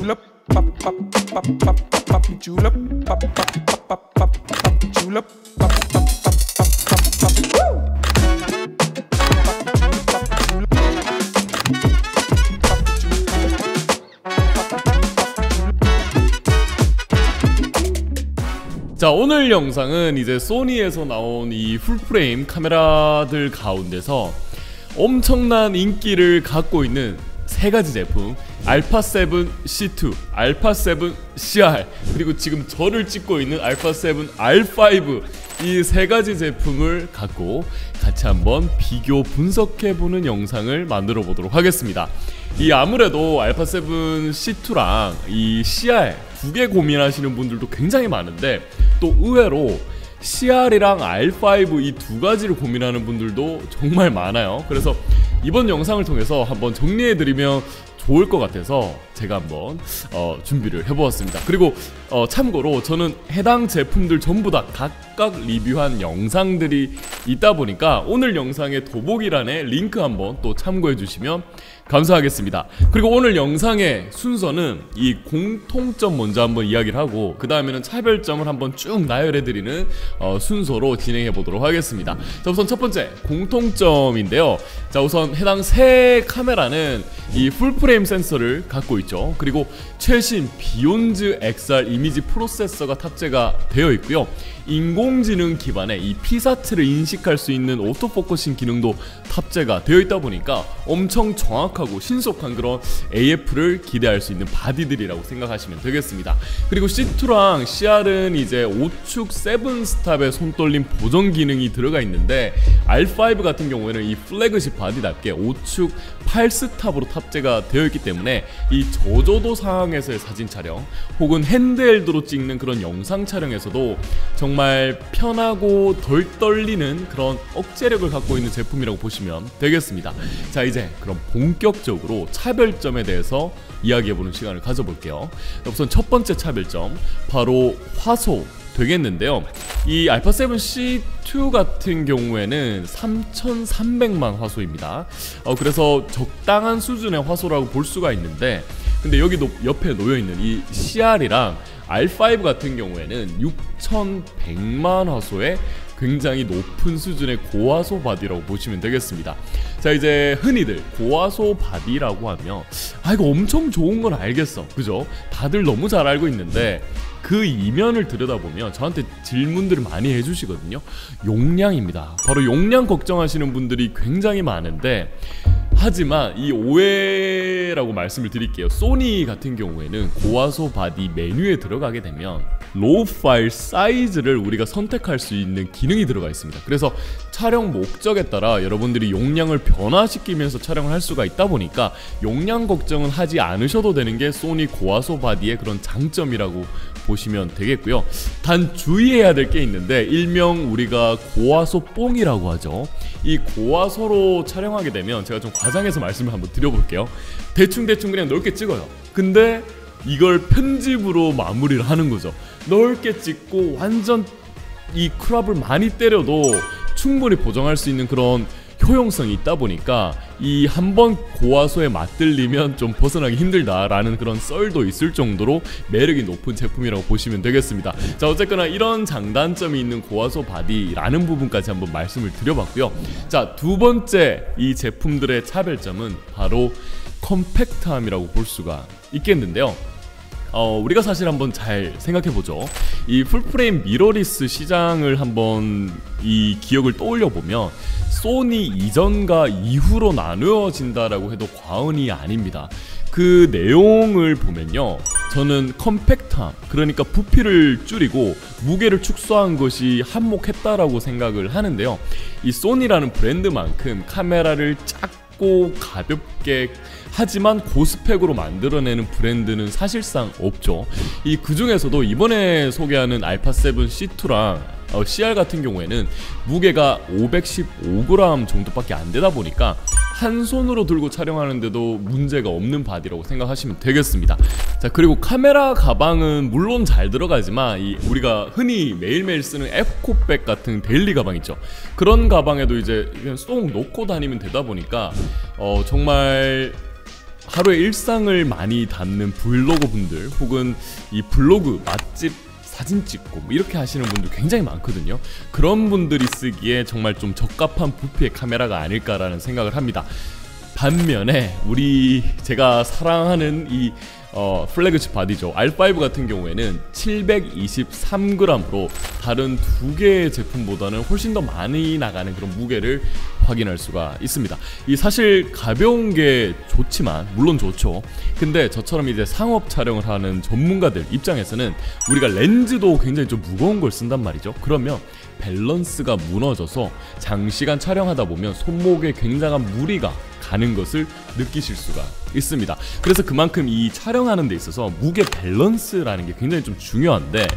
julep, pop pop pop pop pop julep, pop pop pop pop pop julep, pop pop pop pop pop woo. 자, 오늘 영상은 이제 소니에서 나온 이 풀프레임 카메라들 가운데서 엄청난 인기를 갖고 있는 세 가지 제품, 알파7 C2, 알파7 CR, 그리고 지금 저를 찍고 있는 알파7 R5, 이 세 가지 제품을 갖고 같이 한번 비교 분석해보는 영상을 만들어 보도록 하겠습니다. 이 아무래도 알파7 C2랑 이 CR 두 개 고민하시는 분들도 굉장히 많은데, 또 의외로 CR이랑 R5 이 두 가지를 고민하는 분들도 정말 많아요. 그래서 이번 영상을 통해서 한번 정리해드리면 좋을 것 같아서 제가 한번 준비를 해보았습니다. 그리고 참고로 저는 해당 제품들 전부 다 각각 리뷰한 영상들이 있다 보니까 오늘 영상의 더보기란에 링크 한번 또 참고해 주시면 감사하겠습니다. 그리고 오늘 영상의 순서는 이 공통점 먼저 한번 이야기를 하고, 그 다음에는 차별점을 한번 쭉 나열해드리는 순서로 진행해 보도록 하겠습니다. 자, 우선 첫 번째 공통점인데요. 자, 우선 해당 세 카메라는 이 풀프레임 센서를 갖고 있죠. 그리고 최신 비욘즈 XR 이미지 프로세서가 탑재가 되어 있고요. 인공지능 기반의 이 피사체를 인식할 수 있는 오토포커싱 기능도 탑재가 되어 있다 보니까 엄청 정확하고 신속한 그런 AF를 기대할 수 있는 바디들이라고 생각하시면 되겠습니다. 그리고 C2랑 CR은 이제 5축 7스탑의 손떨림 보정 기능이 들어가 있는데, R5 같은 경우에는 이 플래그십 바디답게 5축 8스탑으로 탑재가 되어 있기 때문에 이 저조도 상황에서의 사진 촬영 혹은 핸드헬드로 찍는 그런 영상 촬영에서도 정말 편하고 덜 떨리는 그런 억제력을 갖고 있는 제품이라고 보시면 되겠습니다. 자, 이제 그럼 본격적으로 차별점에 대해서 이야기해보는 시간을 가져볼게요. 우선 첫 번째 차별점, 바로 화소 되겠는데요. 이 알파7 C2 같은 경우에는 3300만 화소입니다. 그래서 적당한 수준의 화소라고 볼 수가 있는데, 근데 여기도 옆에 놓여있는 이 CR이랑 R5 같은 경우에는 6100만 화소의 굉장히 높은 수준의 고화소 바디라고 보시면 되겠습니다. 자, 이제 흔히들 고화소 바디라고 하면 이거 엄청 좋은 건 알겠어, 그죠? 다들 너무 잘 알고 있는데 그 이면을 들여다보면 저한테 질문들을 많이 해주시거든요. 용량입니다. 바로 용량 걱정하시는 분들이 굉장히 많은데, 하지만 이 오해라고 말씀을 드릴게요. 소니 같은 경우에는 고화소 바디 메뉴에 들어가게 되면 로우 파일 사이즈를 우리가 선택할 수 있는 기능이 들어가 있습니다. 그래서 촬영 목적에 따라 여러분들이 용량을 변화시키면서 촬영을 할 수가 있다 보니까 용량 걱정은 하지 않으셔도 되는 게 소니 고화소 바디의 그런 장점이라고 보시면 되겠고요. 단 주의해야 될 게 있는데, 일명 우리가 고화소 뽕이라고 하죠. 이 고화소로 촬영하게 되면 제가 좀 과장해서 말씀을 한번 드려볼게요. 대충 그냥 넓게 찍어요. 근데 이걸 편집으로 마무리를 하는 거죠. 넓게 찍고 완전 이 크롭을 많이 때려도 충분히 보정할 수 있는 그런 효용성이 있다 보니까 이 한번 고화소에 맞들리면 좀 벗어나기 힘들다라는 그런 썰도 있을 정도로 매력이 높은 제품이라고 보시면 되겠습니다. 자, 어쨌거나 이런 장단점이 있는 고화소 바디라는 부분까지 한번 말씀을 드려봤고요. 자, 두 번째 이 제품들의 차별점은 바로 컴팩트함이라고 볼 수가 있겠는데요. 우리가 사실 한번 잘 생각해보죠. 이 풀프레임 미러리스 시장을 한번 이 기억을 떠올려보면 소니 이전과 이후로 나누어진다라고 해도 과언이 아닙니다. 그 내용을 보면요, 저는 컴팩트함, 그러니까 부피를 줄이고 무게를 축소한 것이 한몫했다라고 생각을 하는데요. 이 소니라는 브랜드만큼 카메라를 작고 가볍게 하지만 고스펙으로 만들어내는 브랜드는 사실상 없죠. 그 중에서도 이번에 소개하는 알파7 C2랑 CR 같은 경우에는 무게가 515g 정도밖에 안 되다 보니까 한 손으로 들고 촬영하는데도 문제가 없는 바디라고 생각하시면 되겠습니다. 자, 그리고 카메라 가방은 물론 잘 들어가지만 우리가 흔히 매일매일 쓰는 에코백 같은 데일리 가방 있죠. 그런 가방에도 이제 그냥 쏙 놓고 다니면 되다 보니까 정말 하루의 일상을 많이 담는 브이로그 분들 혹은 이 블로그 맛집 사진 찍고 뭐 이렇게 하시는 분들 굉장히 많거든요. 그런 분들이 쓰기에 정말 좀 적합한 부피의 카메라가 아닐까라는 생각을 합니다. 반면에 제가 사랑하는 이 플래그십 바디죠, R5 같은 경우에는 723g으로 다른 두 개의 제품보다는 훨씬 더 많이 나가는 그런 무게를 확인할 수가 있습니다. 이 사실 가벼운 게 좋지만, 물론 좋죠. 근데 저처럼 이제 상업 촬영을 하는 전문가들 입장에서는 우리가 렌즈도 굉장히 좀 무거운 걸 쓴단 말이죠. 그러면 밸런스가 무너져서 장시간 촬영하다 보면 손목에 굉장한 무리가 가는 것을 느끼실 수가 있습니다. 그래서 그만큼 이 촬영하는 데 있어서 무게 밸런스라는 게 굉장히 좀 중요한데,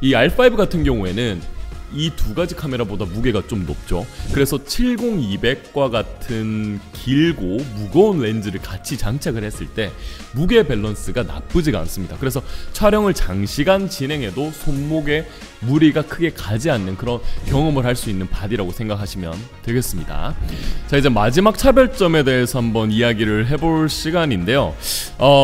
이 R5 같은 경우에는 이 두 가지 카메라보다 무게가 좀 높죠. 그래서 70-200과 같은 길고 무거운 렌즈를 같이 장착을 했을 때 무게 밸런스가 나쁘지가 않습니다. 그래서 촬영을 장시간 진행해도 손목에 무리가 크게 가지 않는 그런 경험을 할 수 있는 바디라고 생각하시면 되겠습니다. 자, 이제 마지막 차별점에 대해서 한번 이야기를 해볼 시간인데요.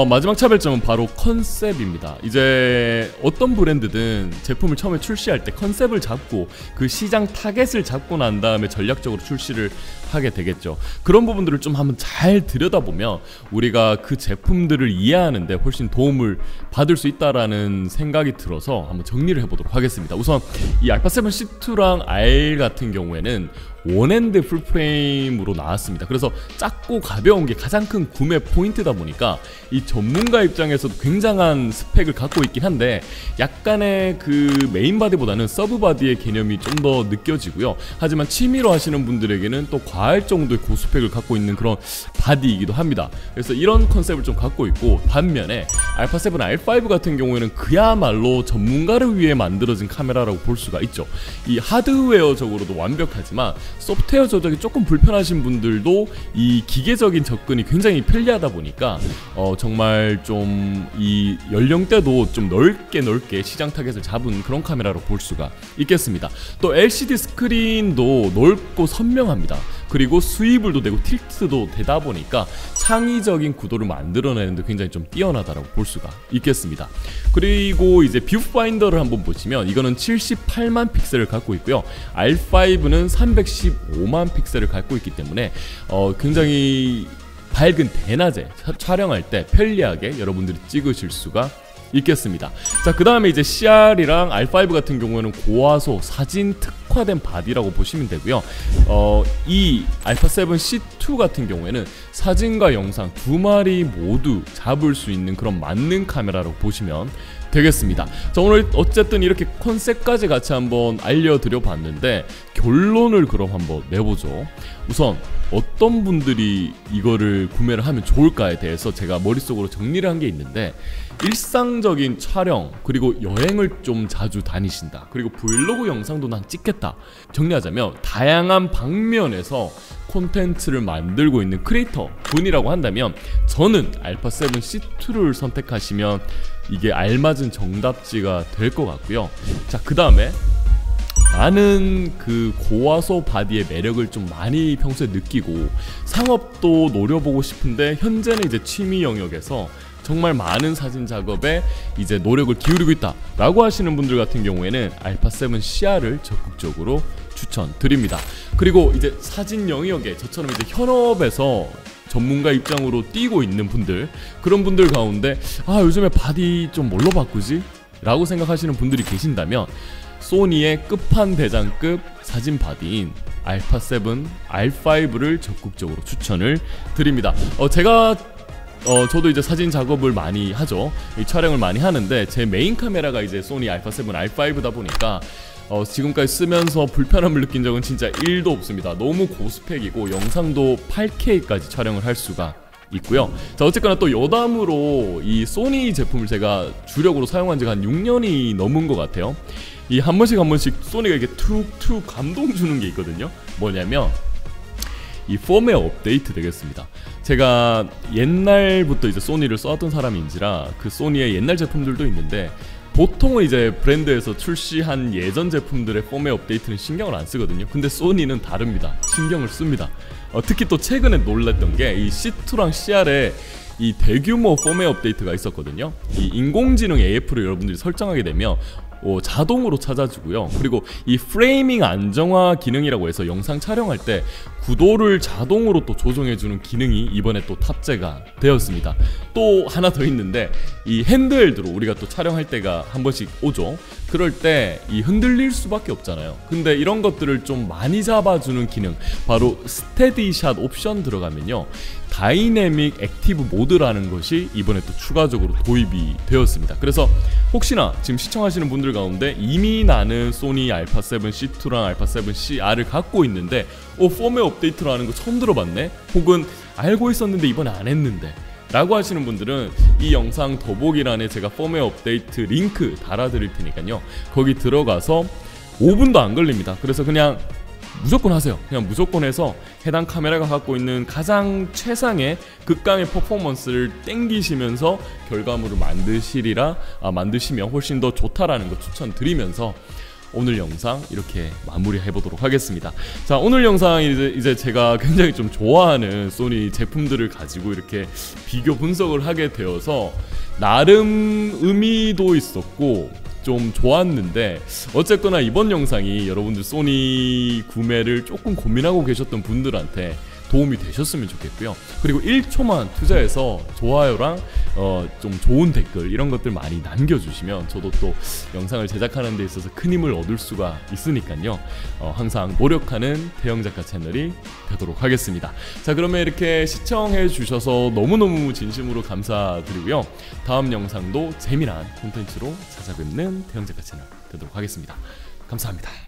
마지막 차별점은 바로 컨셉입니다. 이제 어떤 브랜드든 제품을 처음에 출시할 때 컨셉을 잡고 그 시장 타겟을 잡고 난 다음에 전략적으로 출시를 하게 되겠죠. 그런 부분들을 좀 한번 잘 들여다보면 우리가 그 제품들을 이해하는 데 훨씬 도움을 받을 수 있다라는 생각이 들어서 한번 정리를 해보도록 하겠습니다. 우선 이 알파7C2랑 R 같은 경우에는 원핸드 풀프레임으로 나왔습니다. 그래서 작고 가벼운 게 가장 큰 구매 포인트다 보니까 이 전문가 입장에서도 굉장한 스펙을 갖고 있긴 한데, 약간의 그 메인 바디보다는 서브 바디의 개념이 좀 더 느껴지고요. 하지만 취미로 하시는 분들에게는 또 과할 정도의 고스펙을 갖고 있는 그런 바디이기도 합니다. 그래서 이런 컨셉을 좀 갖고 있고, 반면에 알파7 R5 같은 경우에는 그야말로 전문가를 위해 만들어진 카메라라고 볼 수가 있죠. 이 하드웨어적으로도 완벽하지만 소프트웨어 조작이 조금 불편하신 분들도 이 기계적인 접근이 굉장히 편리하다 보니까 정말 좀 이 연령대도 좀 넓게 시장 타겟을 잡은 그런 카메라로 볼 수가 있겠습니다. 또 LCD 스크린도 넓고 선명합니다. 그리고 스위블도 되고 틸트도 되다 보니까 창의적인 구도를 만들어내는데 굉장히 좀 뛰어나다라고 볼 수가 있겠습니다. 그리고 이제 뷰파인더를 한번 보시면 이거는 78만 픽셀을 갖고 있고요. R5는 315만 픽셀을 갖고 있기 때문에 굉장히 밝은 대낮에 촬영할 때 편리하게 여러분들이 찍으실 수가 있겠습니다. 자, 그 다음에 이제 CR이랑 R5 같은 경우에는 고화소 사진 특화된 바디라고 보시면 되고요. 이 알파7C2 같은 경우에는 사진과 영상 두 마리 모두 잡을 수 있는 그런 만능 카메라라고 보시면 되겠습니다. 자, 오늘 어쨌든 이렇게 컨셉까지 같이 한번 알려드려 봤는데 결론을 그럼 한번 내보죠. 우선 어떤 분들이 이거를 구매를 하면 좋을까에 대해서 제가 머릿속으로 정리를 한 게 있는데, 일상적인 촬영 그리고 여행을 좀 자주 다니신다, 그리고 브이로그 영상도 난 찍겠다, 정리하자면 다양한 방면에서 콘텐츠를 만들고 있는 크리에이터 분이라고 한다면 저는 알파7C2를 선택하시면 이게 알맞은 정답지가 될 것 같고요. 자, 그 다음에 나는 그 고화소 바디의 매력을 좀 많이 평소에 느끼고 상업도 노려보고 싶은데 현재는 이제 취미 영역에서 정말 많은 사진 작업에 이제 노력을 기울이고 있다 라고 하시는 분들 같은 경우에는 알파7 CR을 적극적으로 추천드립니다. 그리고 이제 사진 영역에 저처럼 이제 현업에서 전문가 입장으로 뛰고 있는 분들, 그런 분들 가운데 요즘에 바디 좀 뭘로 바꾸지? 라고 생각하시는 분들이 계신다면 소니의 끝판대장급 사진 바디인 알파7 R5를 적극적으로 추천을 드립니다. 저도 이제 사진 작업을 많이 하죠. 촬영을 많이 하는데 제 메인 카메라가 이제 소니 알파7 R5다 보니까 지금까지 쓰면서 불편함을 느낀 적은 진짜 1도 없습니다. 너무 고스펙이고 영상도 8K까지 촬영을 할 수가 있고요. 자, 어쨌거나 또 여담으로 이 소니 제품을 제가 주력으로 사용한 지가 한 6년이 넘은 것 같아요. 이 한 번씩 소니가 이렇게 툭툭 감동 주는 게 있거든요. 뭐냐면 이 펌웨어 업데이트 되겠습니다. 제가 옛날부터 이제 소니를 써왔던 사람인지라 그 소니의 옛날 제품들도 있는데 보통은 이제 브랜드에서 출시한 예전 제품들의 펌웨어 업데이트는 신경을 안 쓰거든요. 근데 소니는 다릅니다. 신경을 씁니다. 특히 또 최근에 놀랐던 게 이 C2랑 CR에 이 대규모 펌웨어 업데이트가 있었거든요. 이 인공지능 AF를 여러분들이 설정하게 되면 자동으로 찾아주고요. 그리고 이 프레이밍 안정화 기능이라고 해서 영상 촬영할 때 구도를 자동으로 또 조정해주는 기능이 이번에 또 탑재가 되었습니다. 또 하나 더 있는데 이 핸드헬드로 우리가 또 촬영할 때가 한 번씩 오죠. 그럴 때 이 흔들릴 수밖에 없잖아요. 근데 이런 것들을 좀 많이 잡아주는 기능, 바로 스테디샷 옵션 들어가면요, 다이내믹 액티브 모드라는 것이 이번에 또 추가적으로 도입이 되었습니다. 그래서 혹시나 지금 시청하시는 분들 가운데 이미 나는 소니 알파7 C2랑 알파7 CR을 갖고 있는데 펌웨어 업데이트라는 거 처음 들어봤네? 혹은 알고 있었는데 이번에 안 했는데 라고 하시는 분들은 이 영상 더보기란에 제가 펌웨어 업데이트 링크 달아드릴 테니까요, 거기 들어가서 5분도 안 걸립니다. 그래서 그냥 무조건 하세요. 그냥 무조건 해서 해당 카메라가 갖고 있는 가장 최상의 극강의 퍼포먼스를 땡기시면서 결과물을 만드시면 훨씬 더 좋다라는 거 추천드리면서 오늘 영상 이렇게 마무리해 보도록 하겠습니다. 자, 오늘 영상 이제 제가 굉장히 좀 좋아하는 소니 제품들을 가지고 이렇게 비교 분석을 하게 되어서 나름 의미도 있었고 좀 좋았는데, 어쨌거나 이번 영상이 여러분들 소니 구매를 조금 고민하고 계셨던 분들한테 도움이 되셨으면 좋겠고요. 그리고 1초만 투자해서 좋아요랑 좀 좋은 댓글 이런 것들 많이 남겨주시면 저도 또 영상을 제작하는 데 있어서 큰 힘을 얻을 수가 있으니까요. 항상 노력하는 태영작가 채널이 되도록 하겠습니다. 자, 그러면 이렇게 시청해 주셔서 너무너무 진심으로 감사드리고요. 다음 영상도 재미난 콘텐츠로 찾아뵙는 태영작가 채널 되도록 하겠습니다. 감사합니다.